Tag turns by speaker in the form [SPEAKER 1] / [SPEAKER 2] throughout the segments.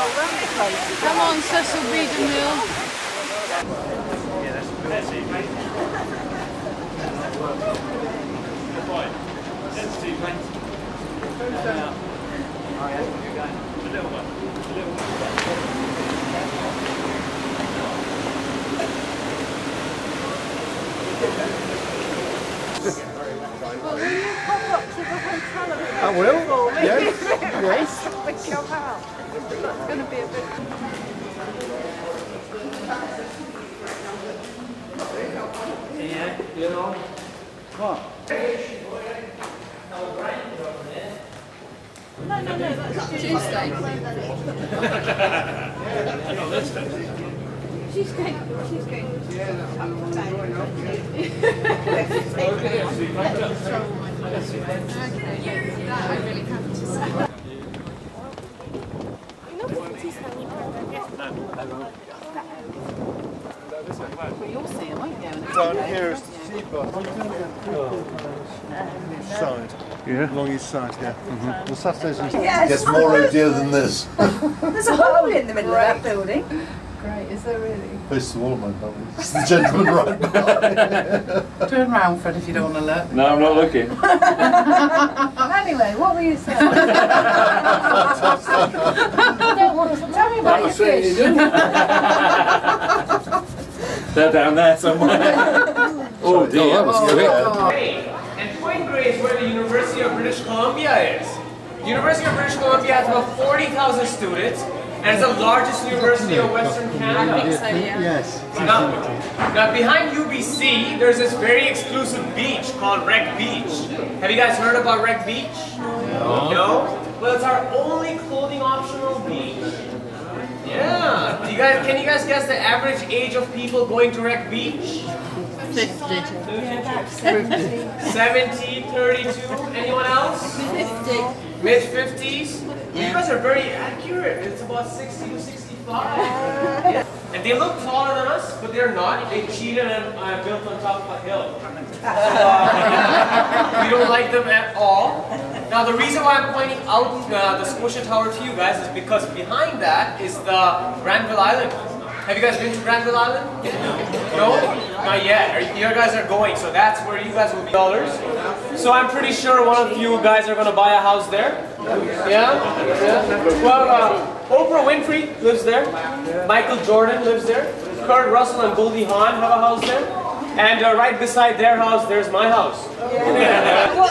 [SPEAKER 1] Come on, Cecil B. DeMille.
[SPEAKER 2] Well, will you pop up to the hotel at
[SPEAKER 3] I will. Yes. Yes.
[SPEAKER 2] Pick your house. That's going to be a bit.
[SPEAKER 4] Yeah, you know.
[SPEAKER 3] What?
[SPEAKER 2] No, that's
[SPEAKER 1] Tuesday.
[SPEAKER 2] She's going.
[SPEAKER 1] Well, you'll see him, won't you?
[SPEAKER 3] Down here is the seabus. Side.
[SPEAKER 5] Yeah.
[SPEAKER 3] Along each side, yeah. The Saturdays and
[SPEAKER 6] Gets more oh dear than this.
[SPEAKER 7] There's a hole in the middle of that building.
[SPEAKER 1] Great, is there really?
[SPEAKER 6] Face the wall, my darling. It's the gentleman right behind.
[SPEAKER 7] Turn round, Fred, if you don't want to look.
[SPEAKER 5] No, I'm not looking.
[SPEAKER 2] Anyway, what were you saying? I don't want to tell me about your fish.
[SPEAKER 5] They're down there somewhere. Oh dear, that was quick.
[SPEAKER 4] And Point Grey is where the University of British Columbia is. The University of British Columbia has about 40,000 students and it's the largest university of Western Canada.
[SPEAKER 3] yes.
[SPEAKER 4] Now behind UBC, there's this very exclusive beach called Wreck Beach. Have you guys heard about Wreck Beach? No? Well, it's our only clothing optional beach. Yeah. Can you guys guess the average age of people going to Wreck Beach?
[SPEAKER 1] 50.
[SPEAKER 4] 70, 32, anyone else?
[SPEAKER 1] 50.
[SPEAKER 4] Mid-50s? You guys are very accurate. It's about 60 to 65. Yeah. And they look taller than us, but they're not. They cheated and built on top of a hill. We don't like them at all. Now the reason why I'm pointing out the Scotia Tower to you guys is because behind that is the Granville Island. Have you guys been to Granville Island? No? Not yet. You guys are going, so that's where you guys will be dollars. So I'm pretty sure one of you guys are going to buy a house there. Yeah? Well, Oprah Winfrey lives there. Michael Jordan lives there. Kurt Russell and Goldie Hawn have a house there. And right beside their house, there's my house.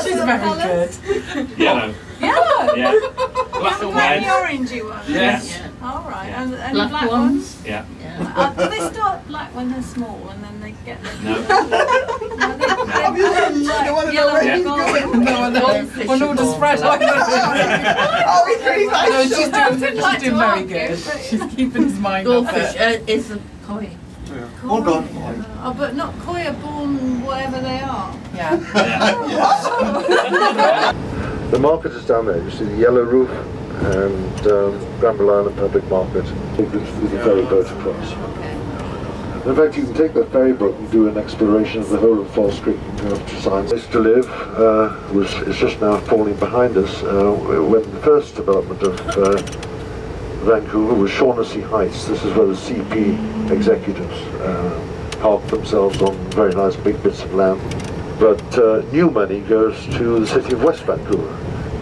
[SPEAKER 7] She's very good.
[SPEAKER 5] Yellow.
[SPEAKER 1] Yellow?
[SPEAKER 5] Yeah.
[SPEAKER 1] Black and
[SPEAKER 2] the orangey ones?
[SPEAKER 5] Yes.
[SPEAKER 2] All right.
[SPEAKER 5] Yeah.
[SPEAKER 2] And
[SPEAKER 1] Black
[SPEAKER 2] black
[SPEAKER 1] ones?
[SPEAKER 5] Yeah.
[SPEAKER 2] Do they start black when they're small and then they get their...
[SPEAKER 5] No.
[SPEAKER 2] Yellow and gold.
[SPEAKER 7] Well, no, just Fred. Oh, he's really nice. No, she's doing very good. She's keeping his mind off
[SPEAKER 1] Goldfish
[SPEAKER 7] it.
[SPEAKER 1] is a koi.
[SPEAKER 6] Hold on.
[SPEAKER 2] Oh, but not koi are born whatever they are.
[SPEAKER 7] Yeah.
[SPEAKER 6] The market is down there. You see the yellow roof and Granville Island Public Market. With the ferry boat across. In fact, you can take that ferry boat and do an exploration of the whole of Falls Creek and go up to Science. Place to live is just now falling behind us. When the first development of Vancouver was Shaughnessy Heights. This is where the CP executives parked themselves on very nice big bits of land. But new money goes to the city of West Vancouver.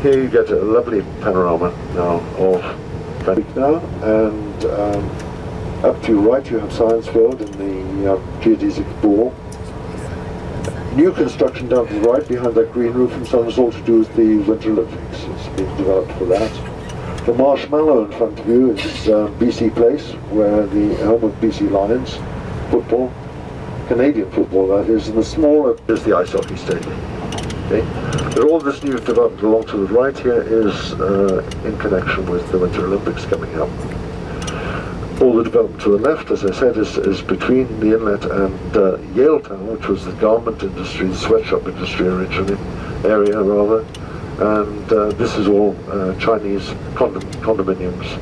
[SPEAKER 6] Here you get a lovely panorama now of Vancouver now, and up to your right you have Science World in the geodesic bore. New construction down to the right behind that green roof and so on is all to do with the Winter Olympics. It's being developed for that. The marshmallow in front of you is BC Place, where the home of BC Lions football, Canadian football that is, and the smaller is the ice hockey stadium. Okay? But all this new development along to the right here is in connection with the Winter Olympics coming up. All the development to the left, as I said, is between the inlet and Yale Town, which was the garment industry, the sweatshop industry originally, area rather. And this is all Chinese condominiums.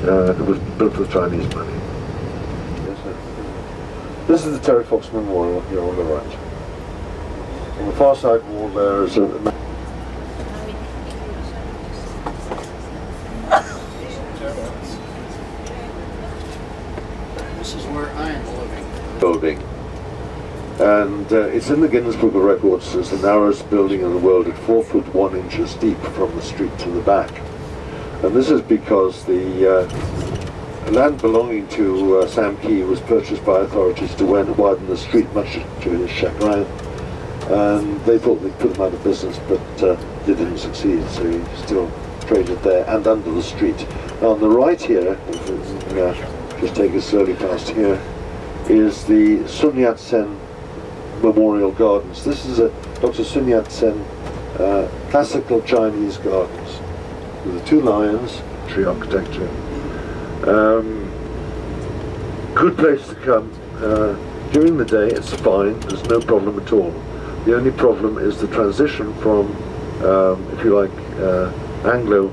[SPEAKER 6] It was built with Chinese money. Yes, sir. This is the Terry Fox Memorial here on the right. On the far side wall there is a...
[SPEAKER 3] This is where I am living.
[SPEAKER 6] Building. And it's in the Guinness Book of Records as the narrowest building in the world at 4 foot 1 inches deep from the street to the back. And this is because the land belonging to Sam Key was purchased by authorities to widen the street, much to his chagrin. And they thought they'd put him out of business, but they didn't succeed, so he still traded there and under the street. Now on the right here, if we can just take us slowly past here, is the Sun Yat-sen Memorial Gardens. This is a Dr. Sun Yat-sen classical Chinese gardens with the 2 lions, tree architecture. Good place to come. During the day it's fine, there's no problem at all. The only problem is the transition from, if you like, Anglo.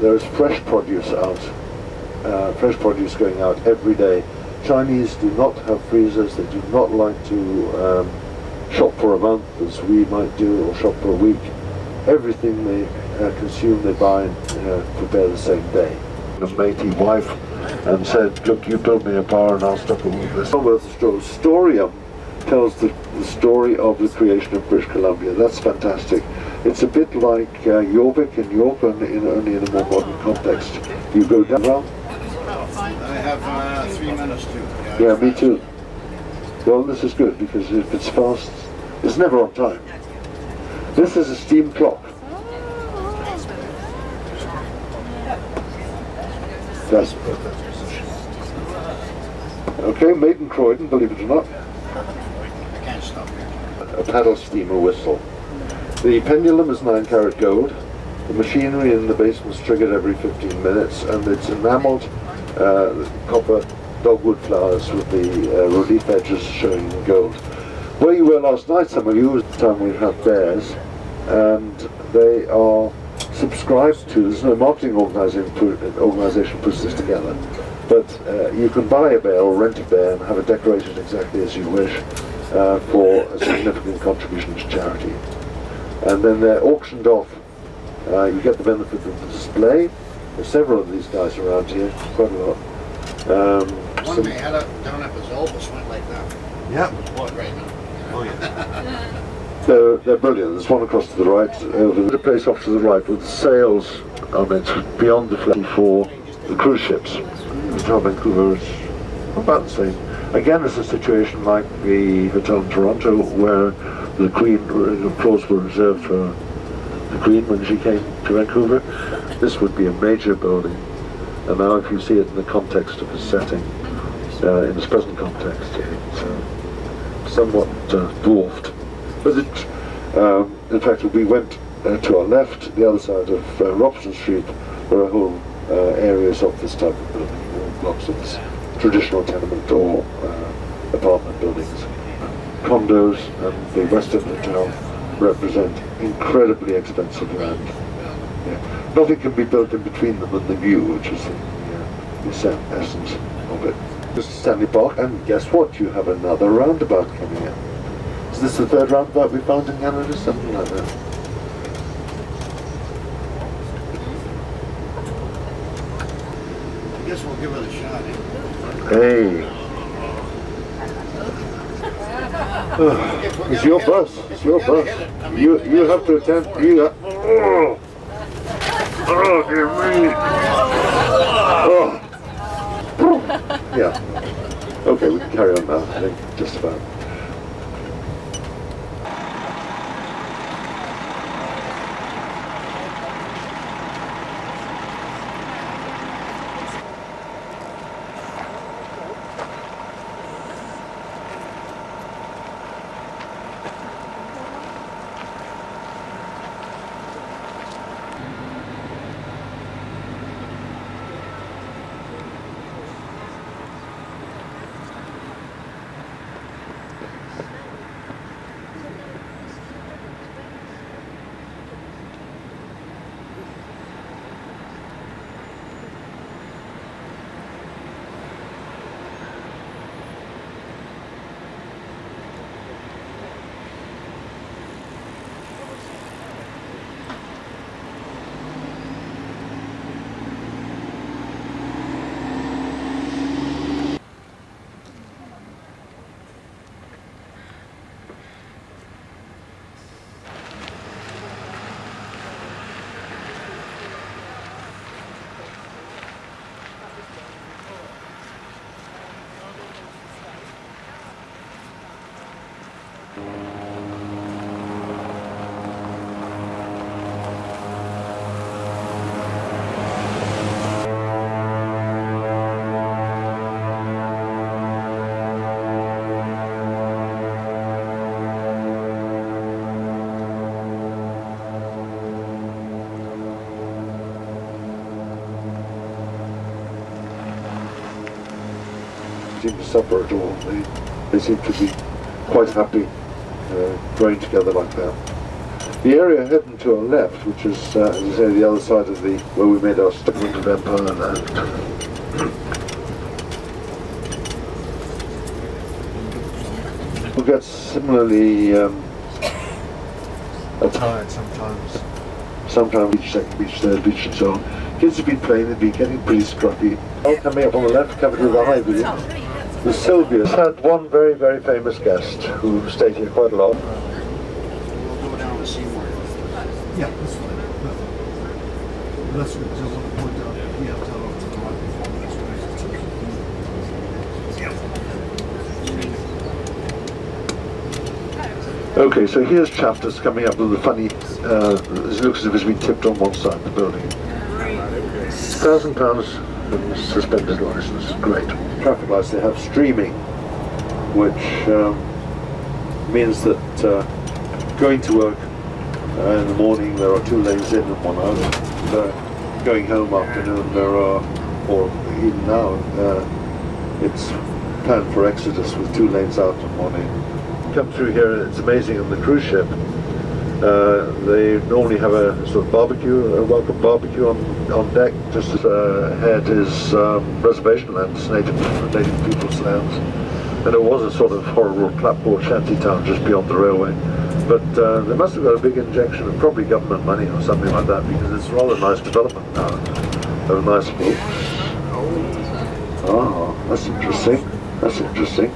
[SPEAKER 6] There is fresh produce out, fresh produce going out every day. Chinese do not have freezers, they do not like to shop for a month as we might do, or shop for a week. Everything they consume, they buy and prepare the same day. A matey wife and said, look, you build me a bar and I'll stop all of this. Storium tells the story of the creation of British Columbia. That's fantastic. It's a bit like Jorvik and York, only in a more modern context. You go down.
[SPEAKER 3] I have 3 minutes too.
[SPEAKER 6] Yeah, me too. Well, this is good because if it's fast, it's never on time. This is a steam clock. That's okay, made in Croydon, believe it or not.
[SPEAKER 3] I can't stop here.
[SPEAKER 6] A paddle steamer whistle. The pendulum is 9-karat gold. The machinery in the basement's triggered every 15 minutes, and it's enameled copper dogwood flowers with the relief edges showing gold. Where you were last night, some of you, was the time we have bears, and they are subscribed to. There's no marketing organisation puts this together, but you can buy a bear or rent a bear and have it decorated exactly as you wish for a significant contribution to charity. And then they're auctioned off. You get the benefit of the display. There's several of these guys around here, quite a lot.
[SPEAKER 3] One they had up down at Bazolbus went like that.
[SPEAKER 6] Yeah.
[SPEAKER 3] What right now?
[SPEAKER 6] Oh yeah. They're brilliant. There's one across to the right, the place off to the right with sails on it beyond the flag for the cruise ships. Hotel Vancouver is about the same. Again, it's a situation like the hotel in Toronto where the Queen, floors were reserved for the Queen when she came to Vancouver. This would be a major building, and now if you see it in the context of the setting, in its present context, it's somewhat dwarfed. But it, in fact, we went to our left, the other side of Robson Street, where are whole areas of this type of building, blocks of this traditional tenement or apartment buildings. Condos and the Western Hotel represent incredibly expensive land. Yeah. Nothing can be built in between them and the view, which is the essence of it. This is Stanley Park, and guess what? You have another roundabout coming in. Is this the 3rd roundabout we found in Canada? Something like that.
[SPEAKER 3] I guess we'll give it a shot.
[SPEAKER 6] Hey. It's your bus. It's your bus. You have to attend. Oh, dear me. Oh. Yeah. Okay, we can carry on now. I think just about. seem to suffer at all. They seem to be quite happy growing together like that. The area heading to our left, which is, as I say, the other side of where we made our step into Empire Land. We'll get similarly tired sometimes. Sometimes beach, second beach, third beach and so on. Kids have been playing, they've been getting pretty scruffy. Coming up on the left, covered with ivy. The Sylvia's had one very, very famous guest who stayed here quite a lot.
[SPEAKER 3] We'll go down and see more.
[SPEAKER 6] Yeah, that's fine. That's good, because I want to point out, we have to have to the right before this. Okay, so here's Chapters coming up with the funny, it looks as if it's been tipped on one side of the building. £1,000 suspended license, great. Traffic lights, they have streaming, which means that going to work in the morning there are 2 lanes in and 1 out. Going home afternoon there are, or even now, it's planned for Exodus with 2 lanes out and 1 in. Come through here, it's amazing on the cruise ship. They normally have a sort of barbecue, a welcome barbecue on deck. Just ahead is reservation lands, native people's lands. And it was a sort of horrible clapboard shanty town just beyond the railway. But they must have got a big injection of probably government money or something like that, because it's a rather nice development now. There are nice boats. Oh, that's interesting. That's interesting.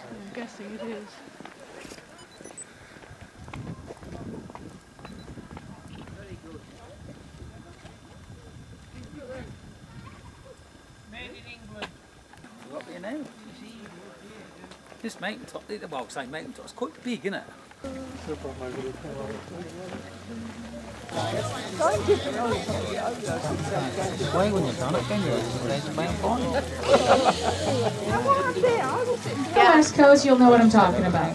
[SPEAKER 1] I'm guessing it is.
[SPEAKER 4] Made in England.
[SPEAKER 5] What do you know? This mountain top, well, say mountain top, it's quite big, isn't it? Why when you've done it, then there's a mountain pond.
[SPEAKER 2] West Coast, you'll know what I'm talking about.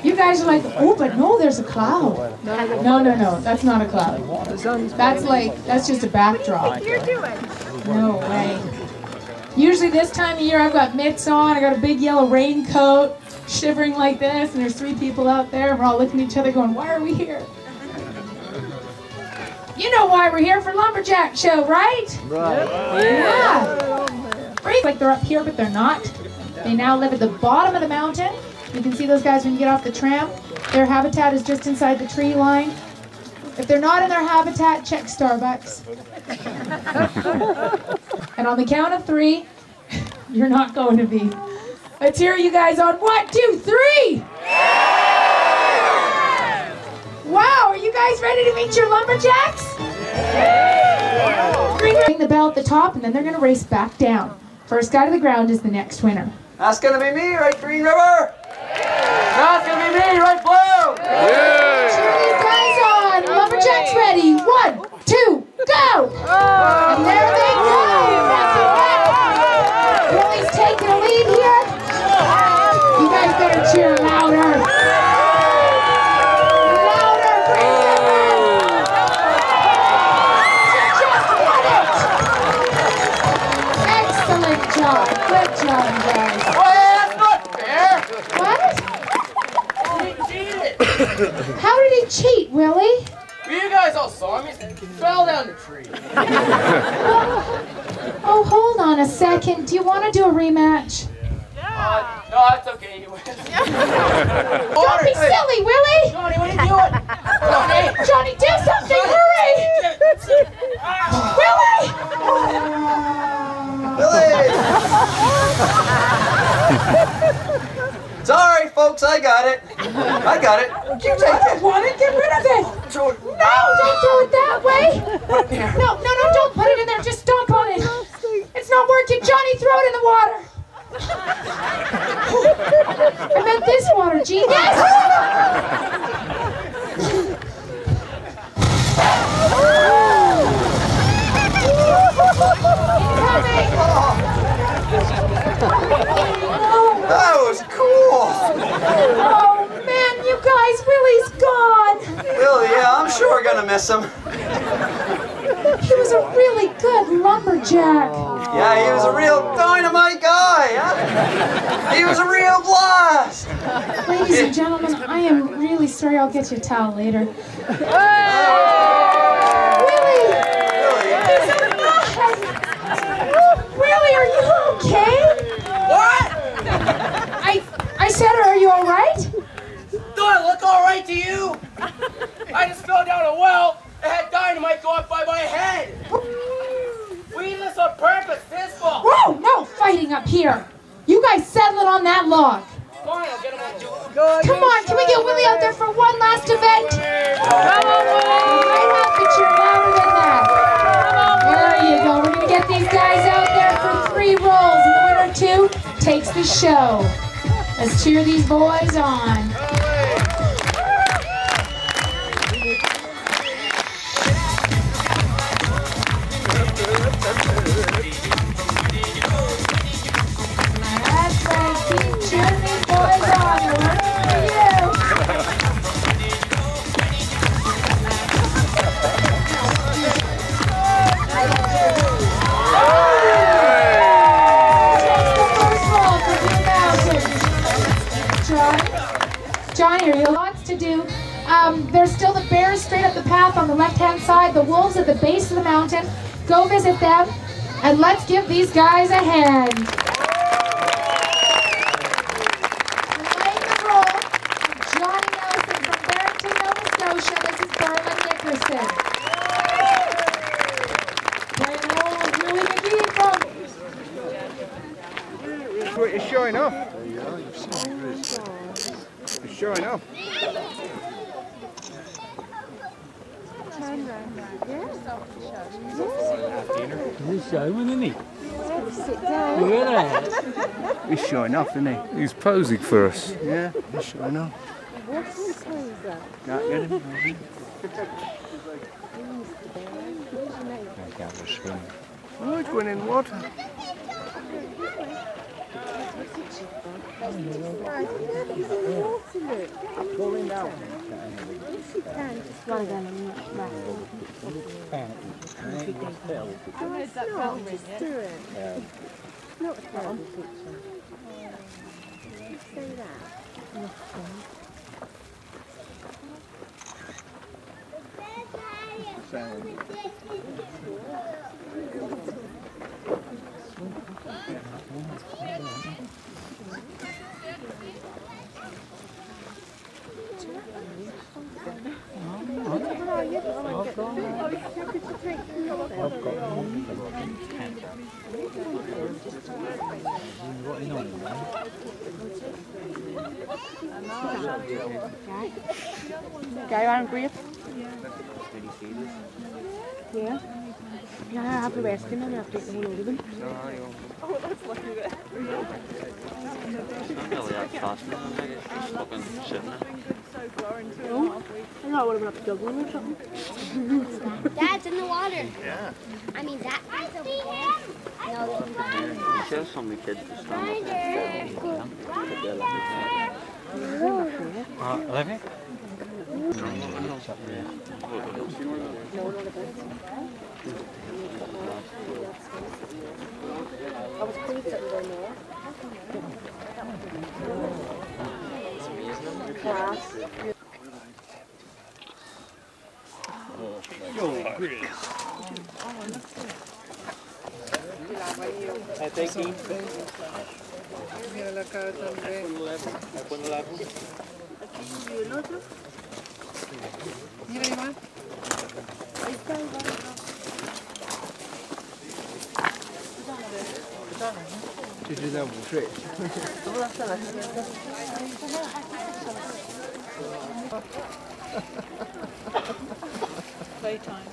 [SPEAKER 2] You guys are like, oh, but no, there's a cloud. No, that's not a cloud. That's just a backdrop. No way. Usually this time of year I've got mitts on, I got a big yellow raincoat, shivering like this, and there's 3 people out there, and we're all looking at each other going, why are we here? You know why we're here, for Lumberjack Show, right? Right. Yeah. Like they're up here, but they're not. They now live at the bottom of the mountain. You can see those guys when you get off the tram. Their habitat is just inside the tree line. If they're not in their habitat, check Starbucks. And on the count of 3, you're not going to be. Let's hear you guys on 1, 2, 3! Wow, are you guys ready to meet your lumberjacks? Ring the bell at the top, and then they're going to race back down. First guy to the ground is the next winner.
[SPEAKER 4] That's gonna be me, right, Green River? That's gonna be me, right, Blue?
[SPEAKER 2] Cheer these guys on. Lumberjacks ready. 1, 2, go! And there they go. Back to back. Willie's taking a lead here. You guys better cheer louder. Louder, Green River. You just won it. Excellent job. Good job, guys.
[SPEAKER 4] Well, that's not fair.
[SPEAKER 2] What?
[SPEAKER 4] He cheated.
[SPEAKER 2] How did he cheat, Willie?
[SPEAKER 4] Well, you guys all saw me. Fell down the tree.
[SPEAKER 2] Oh, hold on a second. Do you want to do a rematch?
[SPEAKER 4] No, it's okay. You win.
[SPEAKER 2] Don't be silly, Willie!
[SPEAKER 4] Johnny, what are you doing? Johnny!
[SPEAKER 2] Johnny, do something! Hurry!
[SPEAKER 8] I got it. You take
[SPEAKER 2] I don't
[SPEAKER 8] it.
[SPEAKER 2] want it. Get rid of it. No, don't throw it that way. No, don't put it in there. Just stomp on it. It's not working. Johnny, throw it in the water. I meant this water, genius.
[SPEAKER 8] That was cool.
[SPEAKER 2] Oh man, you guys, Willie's gone.
[SPEAKER 8] Willie, yeah, I'm sure we're gonna miss him.
[SPEAKER 2] He was a really good lumberjack.
[SPEAKER 8] Yeah, he was a real dynamite guy, huh? He was a real blast.
[SPEAKER 2] Ladies and gentlemen, I am really sorry. I'll get you a towel later. Willie! Willie, are you okay?
[SPEAKER 4] What?
[SPEAKER 2] I said, are you all right?
[SPEAKER 4] Do I look all right to you? I just fell down a well and had dynamite go off by my head. We did this on purpose, fistful.
[SPEAKER 2] Whoa, no fighting up here. You guys settle it on that log.
[SPEAKER 4] Fine, I'll get him on you.
[SPEAKER 2] Come on, can we get Willie out there for one last event? Come on, Willie! You might have to cheer louder than that. There you go. We're going to get these guys out there for 3 rolls, and the winner, 2, takes the show. Let's cheer these boys on. That's right. Keep cheering these boys on. They're running for you. Takes the first roll for 2,000. Johnny, are you lots to do? There's still the bears straight up the path on the left-hand side, the wolves at the base of the mountain. Go visit them, and let's give these guys a hand. Playing the role, Johnny Nelson from Barrington, Nova Scotia. This is Berlin Nickerson. Playing the role of Willie McGee from...
[SPEAKER 9] It's showing off. It's showing off.
[SPEAKER 5] He's showing, isn't he?
[SPEAKER 9] Look at that. He's showing off, isn't he? He's posing for us. Yeah, he's showing off. Can't get him. Oh, he's going in water. Pulling down.
[SPEAKER 10] Guy aren't great. Yeah. Yeah, I have to rest him and I have to take the whole load of them. Oh, that's lucky that.
[SPEAKER 11] Not really that fast, man. Like it's just fucking sitting there.
[SPEAKER 10] Oh, I thought I would have been up juggling or something.
[SPEAKER 12] Dad's in the water.
[SPEAKER 11] Yeah.
[SPEAKER 12] I mean, that is over there. No,
[SPEAKER 11] You show some of the kids to stand up and Olivia?
[SPEAKER 10] I was pleased that we were there. Class.
[SPEAKER 4] Thank you.
[SPEAKER 7] Mira la cara también. ¿Y el otro? Mira, Iván. Ahí está, Iván.
[SPEAKER 9] 这是在午睡。
[SPEAKER 7] Playtime.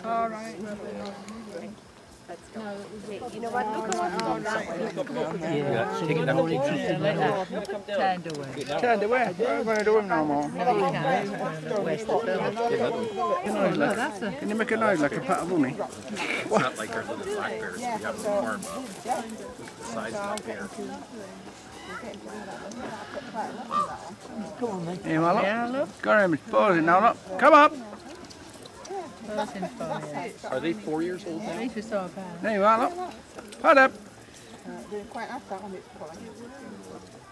[SPEAKER 7] All right.
[SPEAKER 10] You know what? Look
[SPEAKER 9] Turned away. I'm going to do him no more. Can you make a noise like a pat of honey?
[SPEAKER 13] It's not like our little black bears we have on the farm. The size of the bear.
[SPEAKER 9] Come on, then. Hey, well, look. Got him. He's pausing now, look. Come up.
[SPEAKER 13] Are they 4 years old now?
[SPEAKER 9] There you are, look. Pad up.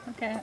[SPEAKER 7] Okay.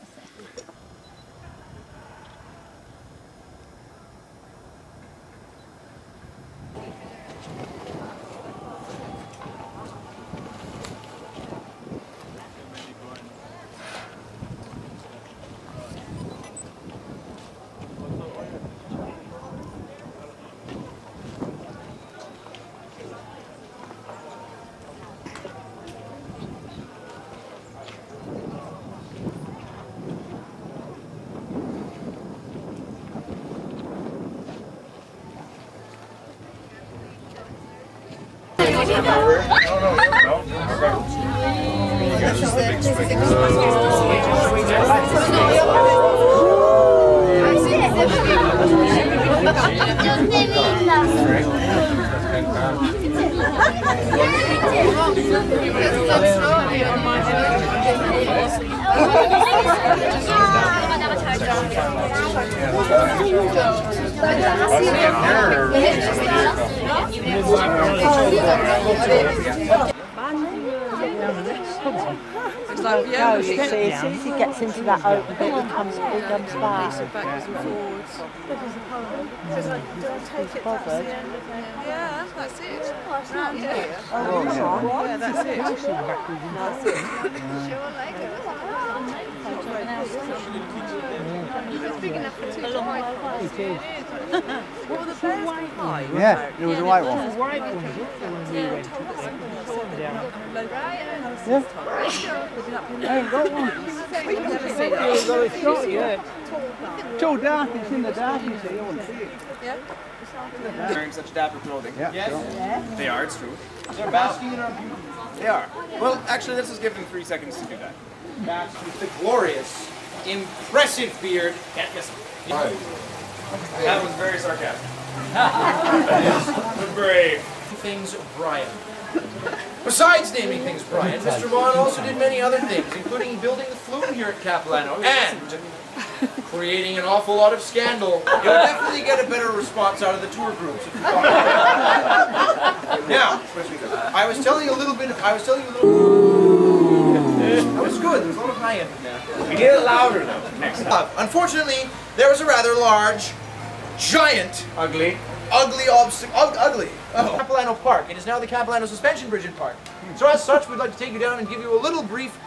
[SPEAKER 10] It's like, yeah, no, you see, as soon as he gets into that open bit, he comes back.
[SPEAKER 7] Backwards and forwards. So it's like, do I take it back to the end of it? Yeah, that's it. Round here.
[SPEAKER 10] Oh,
[SPEAKER 7] yeah, that's it. That's it. It's big enough for two to hide. It is. Well, the bears can hide.
[SPEAKER 9] Yeah, there was a white one. Yeah. I ain't got one. It's not yet. It's all dark, it's in the dark, you see, you won't see it.
[SPEAKER 7] Yeah.
[SPEAKER 4] Wearing such dapper clothing.
[SPEAKER 9] Yeah,
[SPEAKER 4] yes.
[SPEAKER 9] sure.
[SPEAKER 4] They are, it's true. They're basking in our beauty. They are. Well, actually, let's just give them 3 seconds to do that. That's with the glorious, impressive beard. Can't miss him. That was very sarcastic. The brave. Things Brian. Besides naming things Brian, Mr. Vaughn also did many other things, including building the flume here at Capilano and creating an awful lot of scandal. You'll definitely get a better response out of the tour groups if you talk. Now, I was telling you a little bit. That was good. There was a lot of high end in there. We need it louder though. Next time. Unfortunately, there was a rather large, giant, ugly
[SPEAKER 14] ugly Capilano Park. It is now the Capilano Suspension Bridge and Park. So as such, we'd like to take you down and give you a little brief.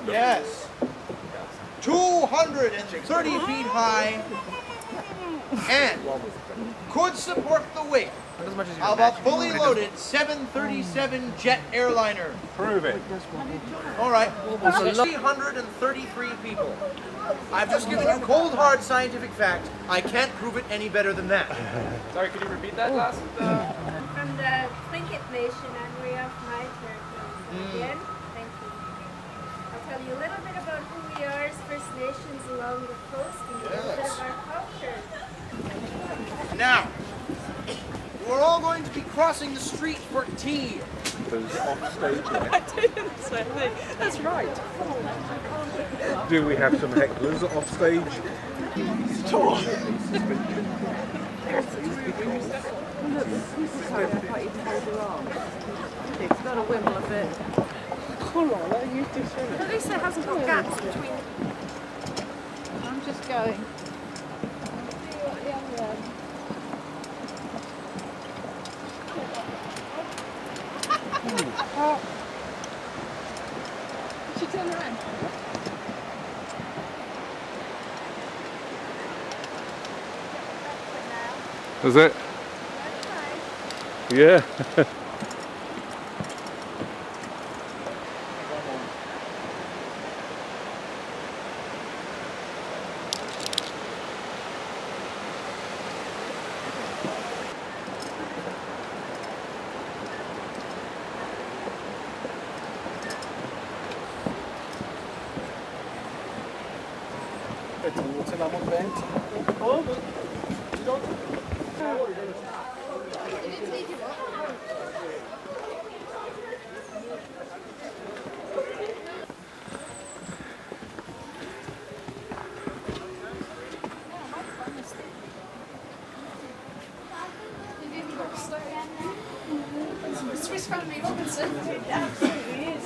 [SPEAKER 14] Yes. 230 feet high and could support the weight of a fully loaded 737 jet airliner.
[SPEAKER 13] Prove it.
[SPEAKER 14] All right. 333 people. I've just given you cold, hard scientific fact. I can't prove it any better than that.
[SPEAKER 4] Sorry, could you repeat that last?
[SPEAKER 15] From the Tlingit Nation, and we have my territory. Again, thank you. I'll tell you a little bit about who we are as First Nations along the coast and a little bit of our culture.
[SPEAKER 14] Now, we're all going to be crossing the street for tea.
[SPEAKER 13] Off stage.
[SPEAKER 7] I didn't say anything. That's right.
[SPEAKER 13] Do we have some hecklers off stage?
[SPEAKER 7] It's got a wimble a bit. Come on, let you do it.
[SPEAKER 15] At least it hasn't got gaps between.
[SPEAKER 7] I'm just going. She turned around.
[SPEAKER 13] Is it? Yeah.
[SPEAKER 1] Swiss Family Robinson.
[SPEAKER 7] It absolutely is.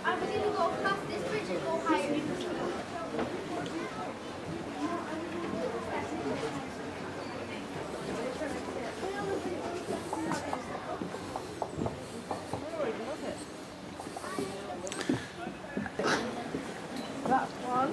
[SPEAKER 12] I was going to go past this bridge and go higher.
[SPEAKER 7] That's one.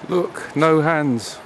[SPEAKER 13] Look, no hands.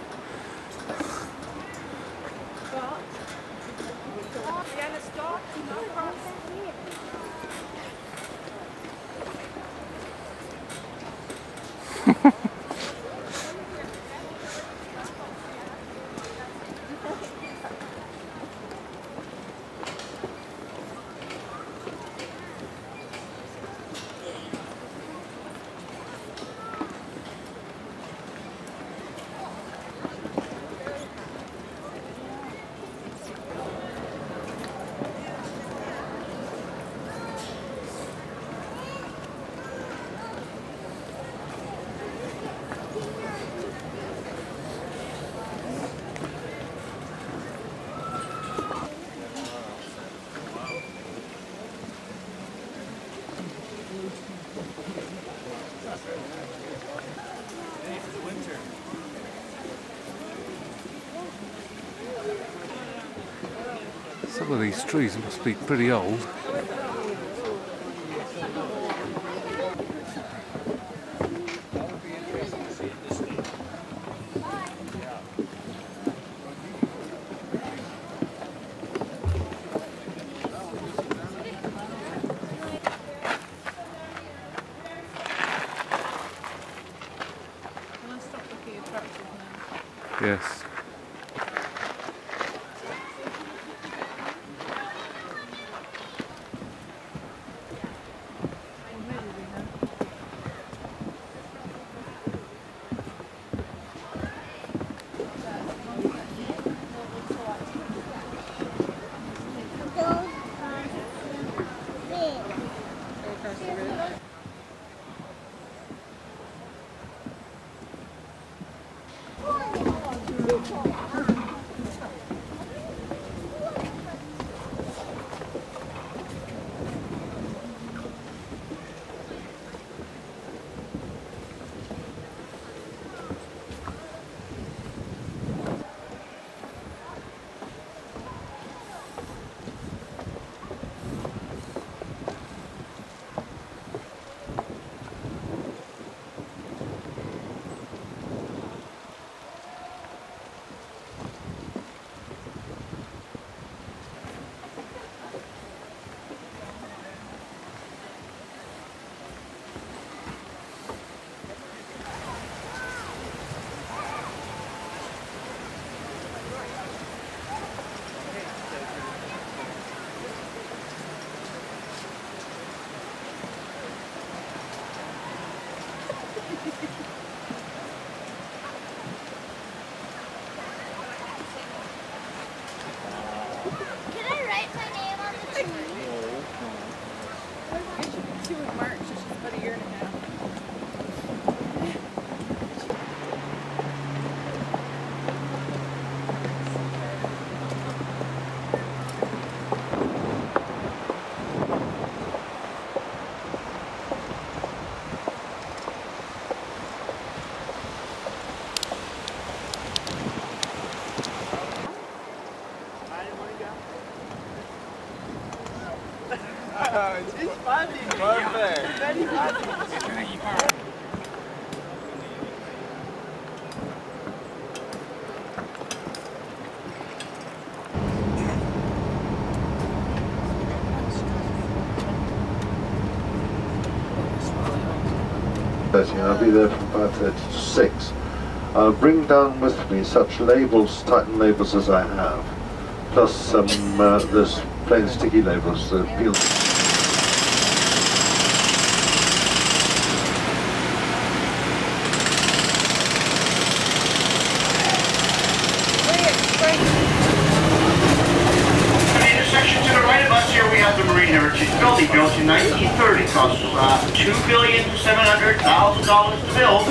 [SPEAKER 13] Some of these trees must be pretty old.
[SPEAKER 7] Can I stop the
[SPEAKER 16] Yes.
[SPEAKER 9] It's funny, perfect. Very funny.
[SPEAKER 6] I'll be there from 5:30 to 6. I'll bring down with me such labels, Titan labels as I have, plus some those plain sticky labels that peel.
[SPEAKER 14] Building built in 1930, cost $2,700,000 to build.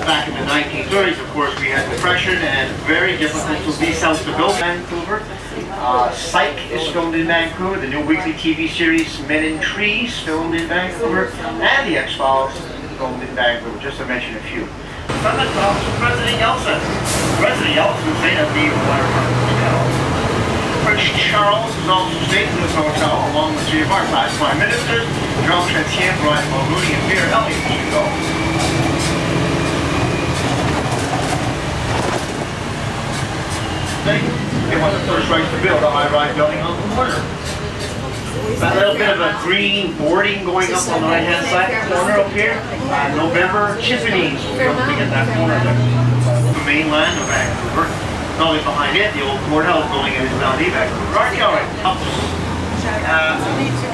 [SPEAKER 14] Back in the 1930s, of course, we had depression and very difficult to lease out to build. Vancouver. Psych is filmed in Vancouver. The new weekly TV series Men in Trees filmed in Vancouver, and the X-Files filmed in Vancouver, just to mention a few. From the top to President Yeltsin. President Yeltsin stayed at the Waterfront Hotel. Prince Charles is also staying in this hotel along with three of our past prime ministers, Jean Chrétien, Brian Mulroney, and Pierre Elliott. They want the first right to build a high-rise building on the corner. A little bit of a green boarding going up on the right-hand side corner up here. November chimneys will be looking at that corner there. The mainland of Vancouver. Not only behind it, the old courthouse building is down the Vancouver Art Gallery.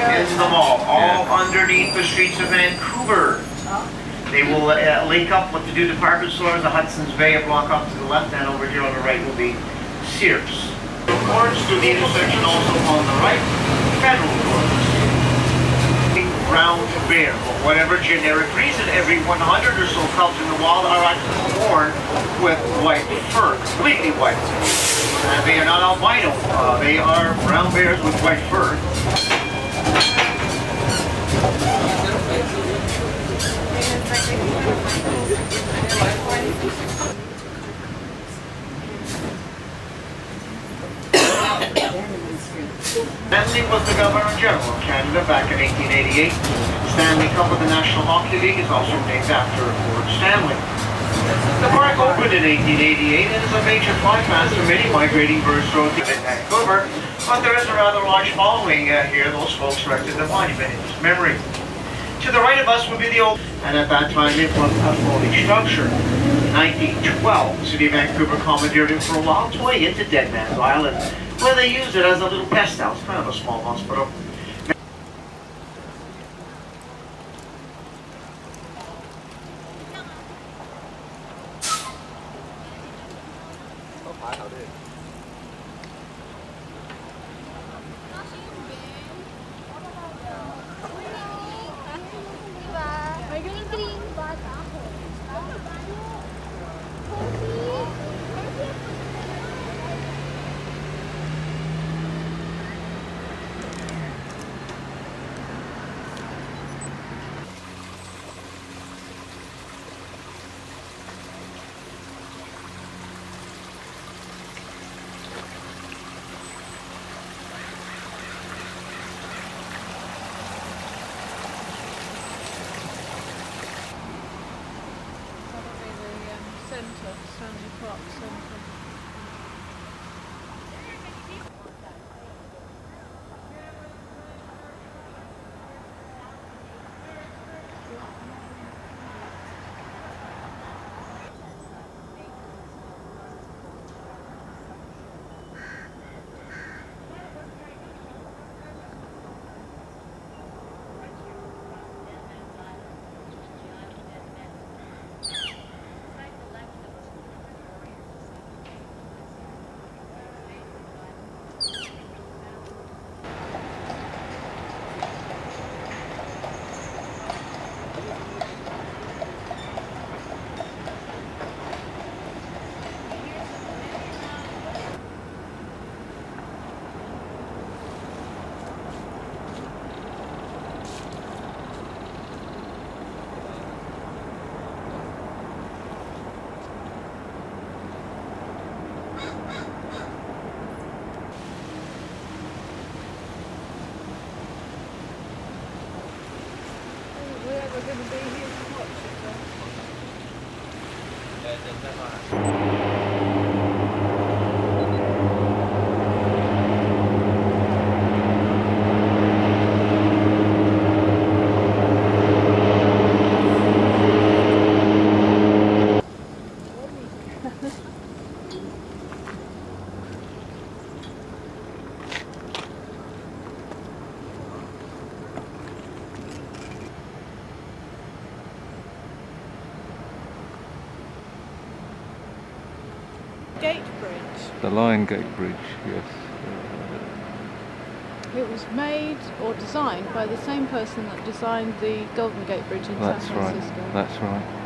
[SPEAKER 14] Into the mall, all underneath the streets of Vancouver. They will link up with the two department stores, the Hudson's Bay, a block up to the left, and over here on the right will be Sears. Doors to the intersection also on the right, federal doors. Brown bear, for whatever generic reason, every 100 or so cubs in the wild are actually born with white fur, completely white. They are not albino, they are brown bears with white fur. Stanley was the Governor General of Canada back in 1888. Stanley Cup of the National Hockey League is also named after Lord Stanley. The park opened in 1888 and is a major flight path for many migrating birds throughout in Vancouver, but there is a rather large following here. Those folks erected the monument in his memory. To the right of us would be the old, and at that time it was a floating structure. 1912, the city of Vancouver commandeered him for a while to way into Dead Man's Island, where they used it as a little pest house, kind of a small hospital.
[SPEAKER 7] Stanley Park Centre. We're going to be here to watch it. Gate Bridge.
[SPEAKER 16] The Lion Gate Bridge, yes.
[SPEAKER 7] It was made or designed by the same person that designed the Golden Gate Bridge in San Francisco.
[SPEAKER 16] That's right.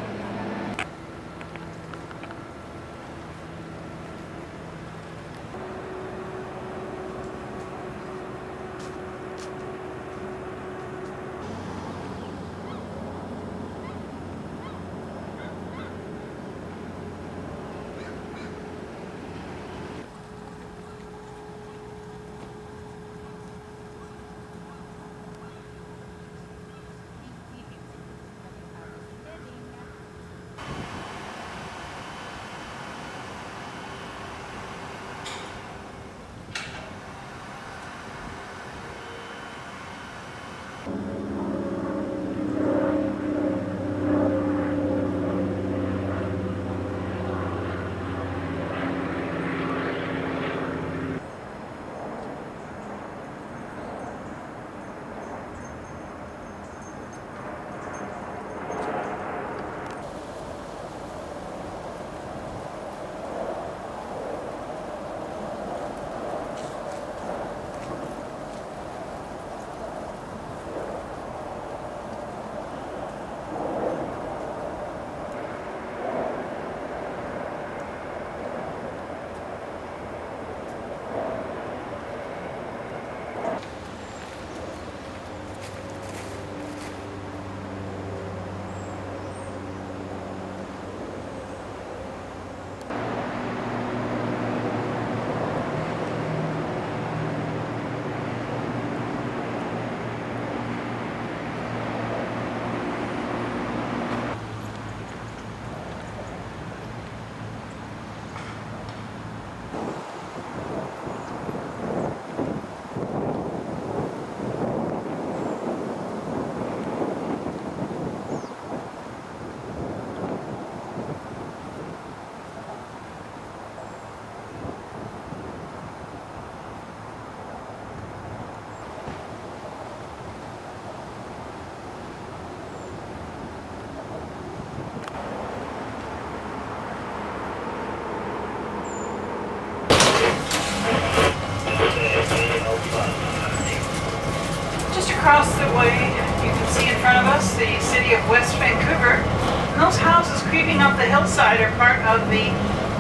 [SPEAKER 16] across the way, you can see in front of us the city of West Vancouver. And those houses creeping up the hillside are part of the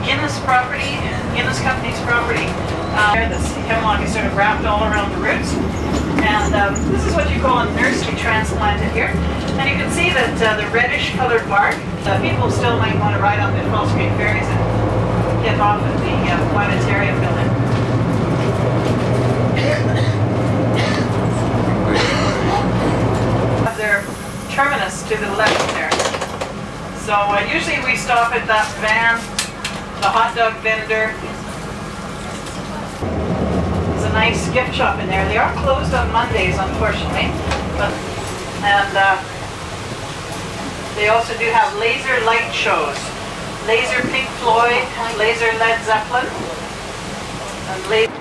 [SPEAKER 16] Guinness property, Guinness Company's property. This hemlock is sort of wrapped all around the roots. And this is what you call a nursery transplanted here. And you can see that the reddish colored bark, people still might want to ride on the Falls Creek ferries and get off at the planetarium building. Have their terminus to the left there. So usually we stop at that van, the hot dog vendor. There's a nice gift shop in there. They are closed on Mondays, unfortunately. And they also do have laser light shows. Laser Pink Floyd, laser Led Zeppelin, and laser...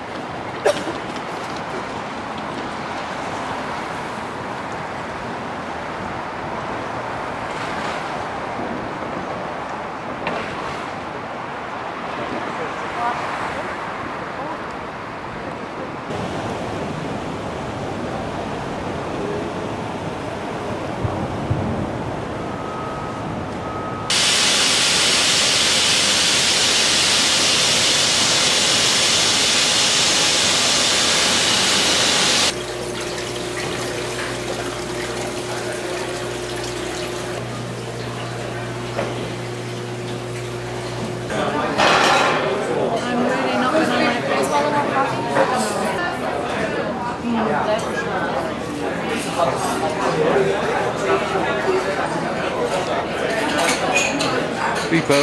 [SPEAKER 17] Beepo.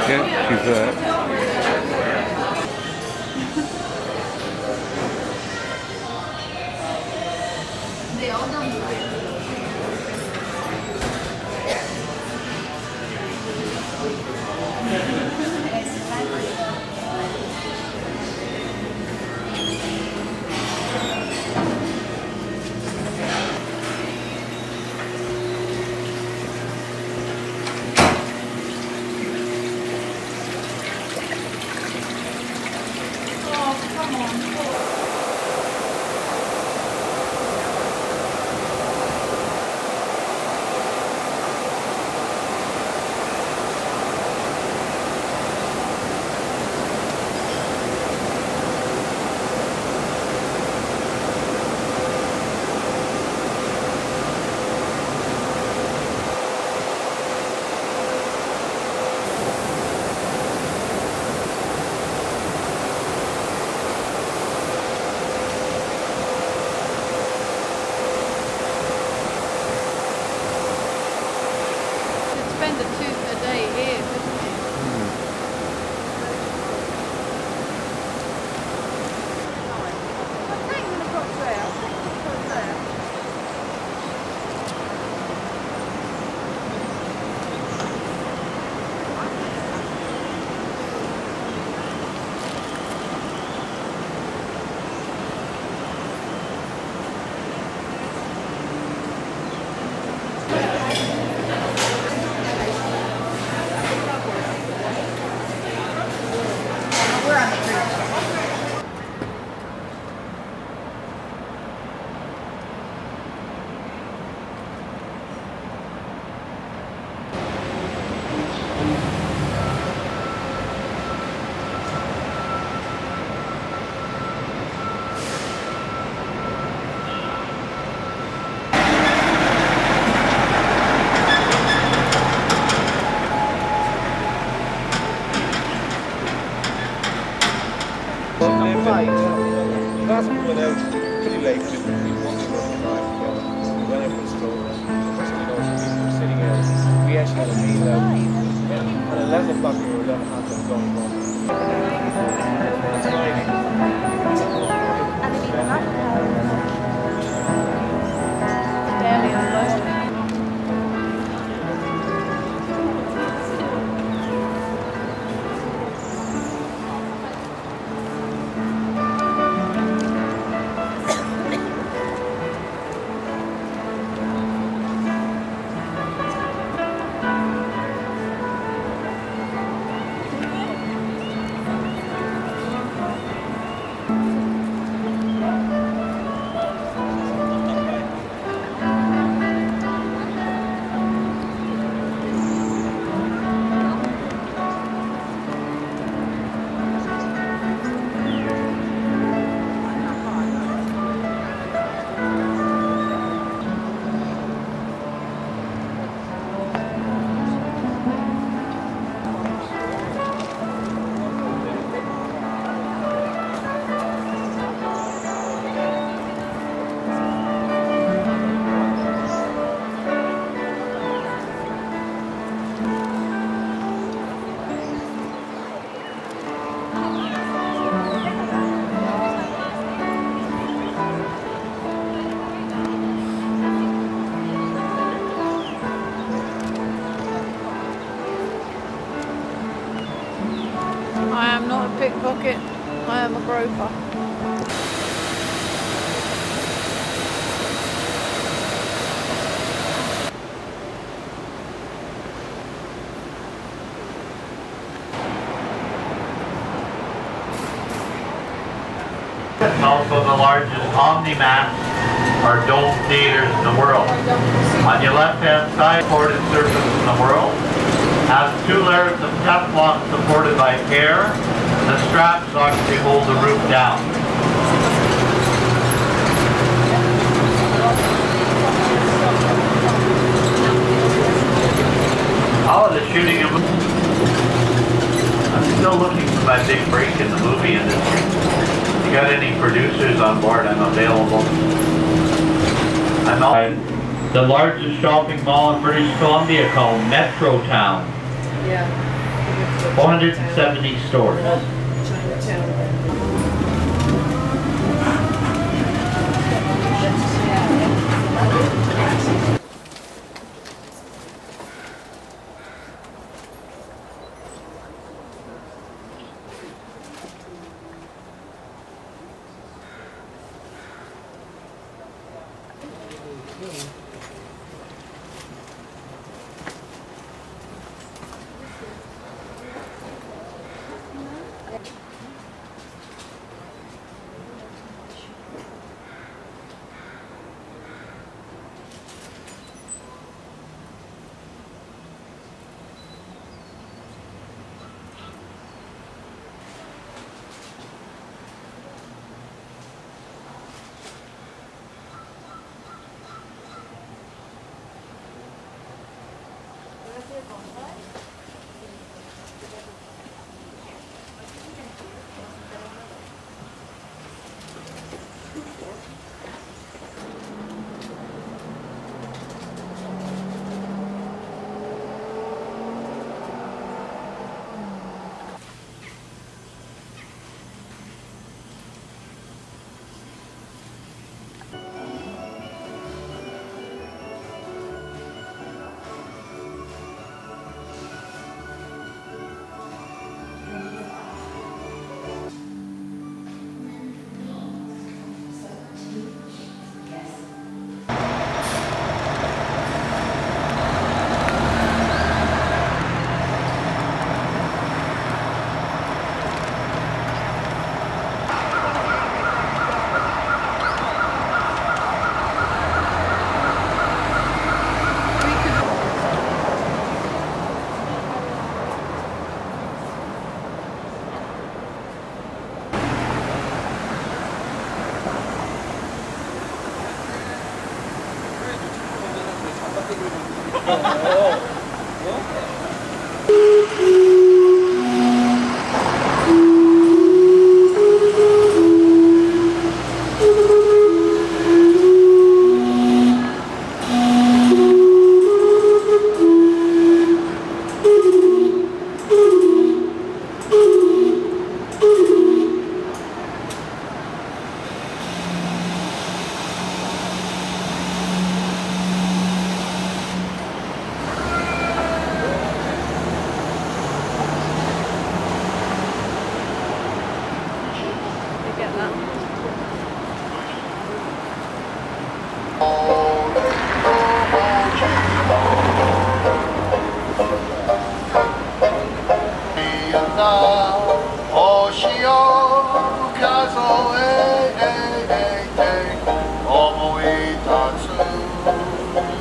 [SPEAKER 17] Yeah, she's there.
[SPEAKER 18] Last one went out pretty late, didn't we? Once we were together. When everyone's closed. The first thing we noticed, people were sitting out. We actually had a meal out. At 11 o'clock we were 11 o'clock and going home.
[SPEAKER 7] Barely almost. Fuck it. I am a groper.
[SPEAKER 14] It's also the largest omni-mat or dome theaters in the world. On your left-hand side, supported surface in the world, has 2 layers of Teflon supported by air. The straps actually hold the roof down. Oh, the shooting of... I'm still looking for my big break in the movie industry. If you got any producers on board, I'm available. I'm out. The largest shopping mall in British Columbia called Metro Town.
[SPEAKER 1] Yeah.
[SPEAKER 14] 470 stores.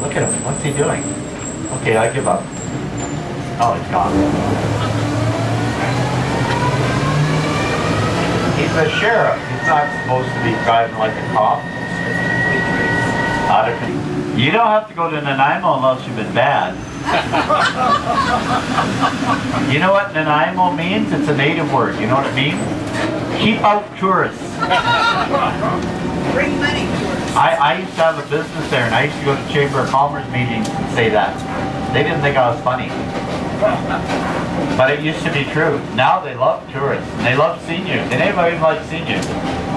[SPEAKER 14] Look at him. What's he doing? Okay, I give up. Oh, he's gone. He's a sheriff. He's not supposed to be driving like a cop. You don't have to go to Nanaimo unless you've been bad. You know what Nanaimo means? It's a native word. You know what it means? Keep out tourists.
[SPEAKER 16] Bring money.
[SPEAKER 14] I used to have a business there, and I used to go to Chamber of Commerce meetings and say that. They didn't think I was funny. But it used to be true. Now they love tourists. And they love seniors. They never even like seniors.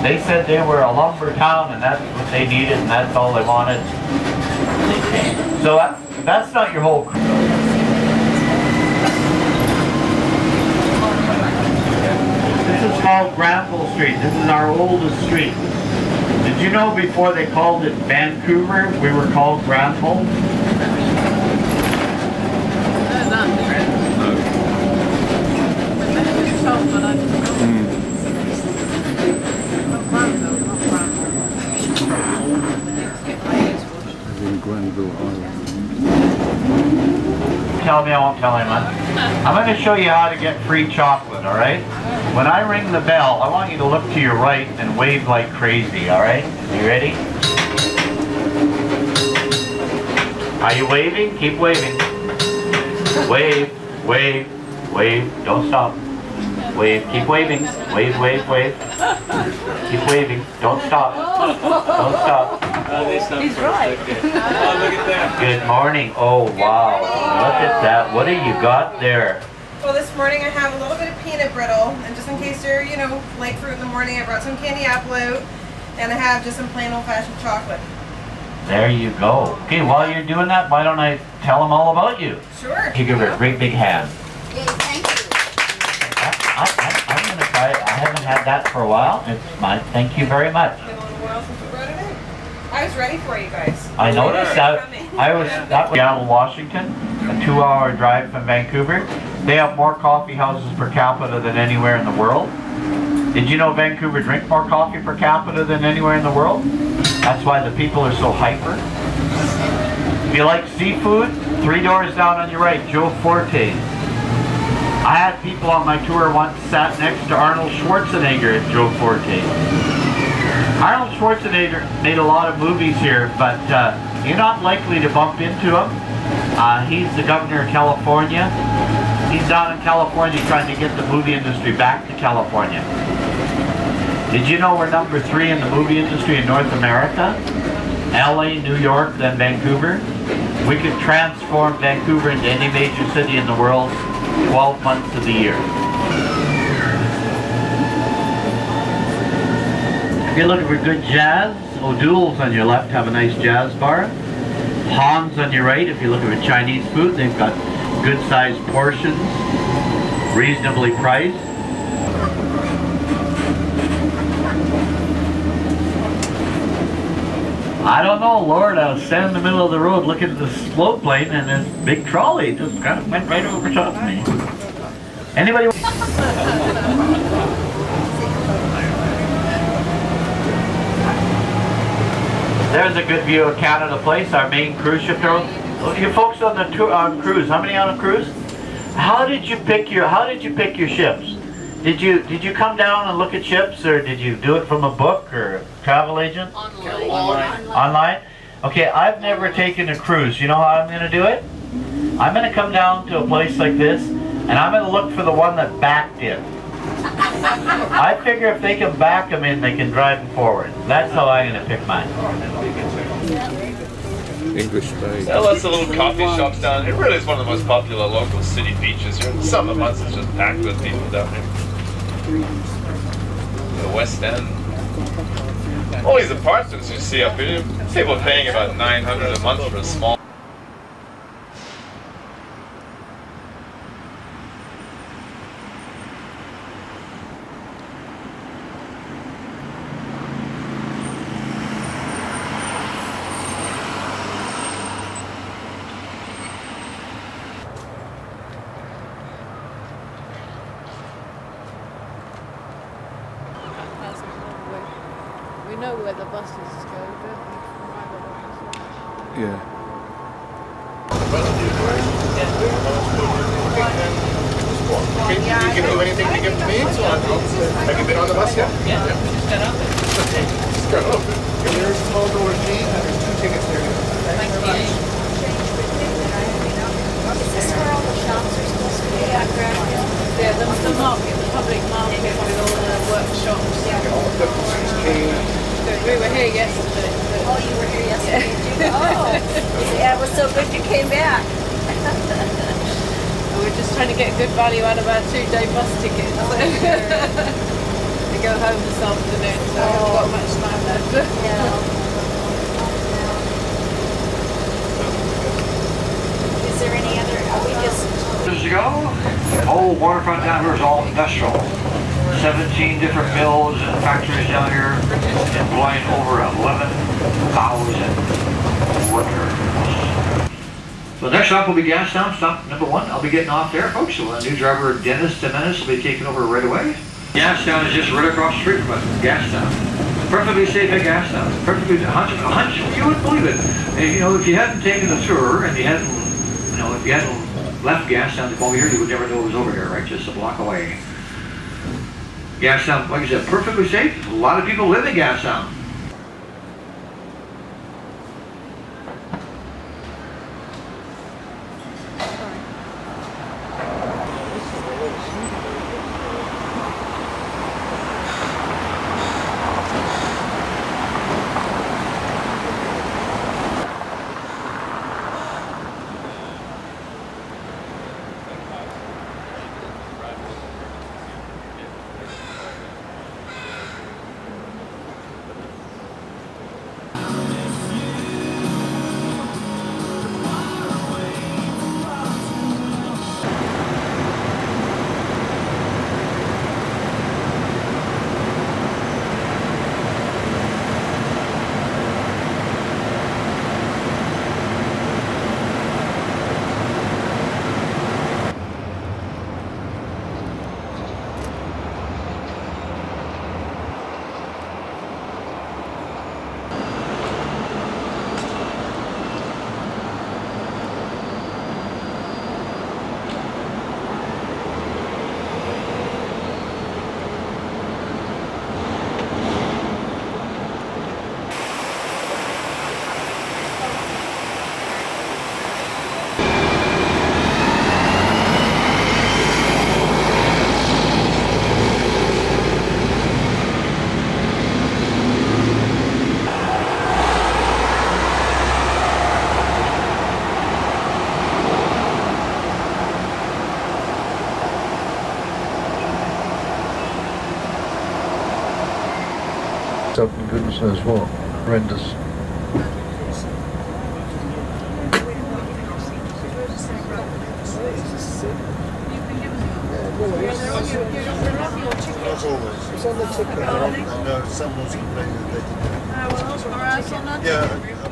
[SPEAKER 14] They said they were a lumber town, and that's what they needed, and that's all they wanted. So that's not your whole crew. This is called Granville Street. This is our oldest street. Did you know before they called it Vancouver, we were called Granville? Tell me, I won't tell anyone. I'm going to show you how to get free chocolate, alright? When I ring the bell, I want you to look to your right and wave like crazy, alright? You ready? Are you waving? Keep waving. Wave, wave, wave. Don't stop. Wave, keep waving. Wave, wave, wave. Keep waving. Don't stop. Don't stop.
[SPEAKER 16] He's right.
[SPEAKER 14] Oh, look at that. Good morning. Oh, wow. Look at that. What do you got there?
[SPEAKER 19] Well, this morning I have a little bit of peanut brittle, and just in case you're, you know, late fruit in the morning, I brought some candy apple out, and I have just some plain old-fashioned chocolate.
[SPEAKER 14] There you go. Okay, while you're doing that, why don't I tell them all about you?
[SPEAKER 19] Sure.
[SPEAKER 14] You give her a great big hand.
[SPEAKER 19] Yay, thank you.
[SPEAKER 14] I'm going to try it. I haven't had that for a while. It's mine. Thank you very much.
[SPEAKER 19] It's been a little while since we brought it in. I was ready for you guys.
[SPEAKER 14] I noticed that. That was Seattle, Washington, a 2-hour drive from Vancouver. They have more coffee houses per capita than anywhere in the world. Did you know Vancouver drink more coffee per capita than anywhere in the world? That's why the people are so hyper. If you like seafood, 3 doors down on your right, Joe Forte. I had people on my tour once sat next to Arnold Schwarzenegger at Joe Forte. Arnold Schwarzenegger made a lot of movies here, but you're not likely to bump into him. He's the governor of California. He's down in California trying to get the movie industry back to California. Did you know we're number 3 in the movie industry in North America? LA, New York, then Vancouver. We could transform Vancouver into any major city in the world 12 months of the year. If you're looking for good jazz, O'Doul's on your left have a nice jazz bar. Han's on your right. If you're looking for Chinese food, they've got good sized portions, reasonably priced. I don't know, Lord, I was standing in the middle of the road looking at the slope plane and this big trolley just kind of went right over top of me. Anybody? There's a good view of Canada Place, our main cruise ship terminal. You folks on the cruise, how many on a cruise? How did you pick your ships? Did you come down and look at ships, or did you do it from a book or a travel agent? Online? Okay, I've never taken a cruise. You know how I'm going to do it? I'm going to come down to a place like this, and I'm going to look for the one that backed in. I figure if they can back them in, they can drive them forward. That's how I'm going to pick mine.
[SPEAKER 17] English Bay.
[SPEAKER 13] There are lots of little coffee shops down here. It really is one of the most popular local city beaches here. In summer months it's just packed with people down here. The West End. All these apartments you see up here, people are paying about $900 a month for a small.
[SPEAKER 7] We know where the buses go, don't we?
[SPEAKER 17] Yeah.
[SPEAKER 3] You can do anything to get to me, so have you been on the bus yet? Yeah. Just got up. Just got up. And there's a small door G, and there's 2 tickets there. Thank you.
[SPEAKER 15] Is this where all the shops are supposed to be at Granville?
[SPEAKER 7] Yeah, the market, the public market with all the workshops. We were here yesterday.
[SPEAKER 15] Oh, you were here yesterday too? Oh, yeah, it was so good you came back.
[SPEAKER 7] We're just trying to get good value out of our 2-day bus tickets. We go home this afternoon, so I haven't got much time left.
[SPEAKER 15] Is there any other, are we just...
[SPEAKER 20] Years ago, the whole waterfront down here was all industrial.
[SPEAKER 14] 17 different mills and factories down here, employing over 11,000 workers. So next stop will be Gastown, stop number 1. I'll be getting off there, folks. So new driver Dennis Jimenez will be taking over right away. Gastown is just right across the street from us, Gastown. Perfectly safe at Gastown. Perfectly, you wouldn't believe it. And, you know, if you hadn't taken the tour and you hadn't, you know, if you hadn't left Gastown to come over here, you would never know it was over here, right? Just a block away. Gastown, like I said, perfectly safe. A lot of people live in Gastown.
[SPEAKER 6] Up and goodness knows what. Horrendous.
[SPEAKER 3] Not always. It's on the ticket. No, someone's complaining that they didn't.
[SPEAKER 7] Well, or else on that
[SPEAKER 3] Yeah.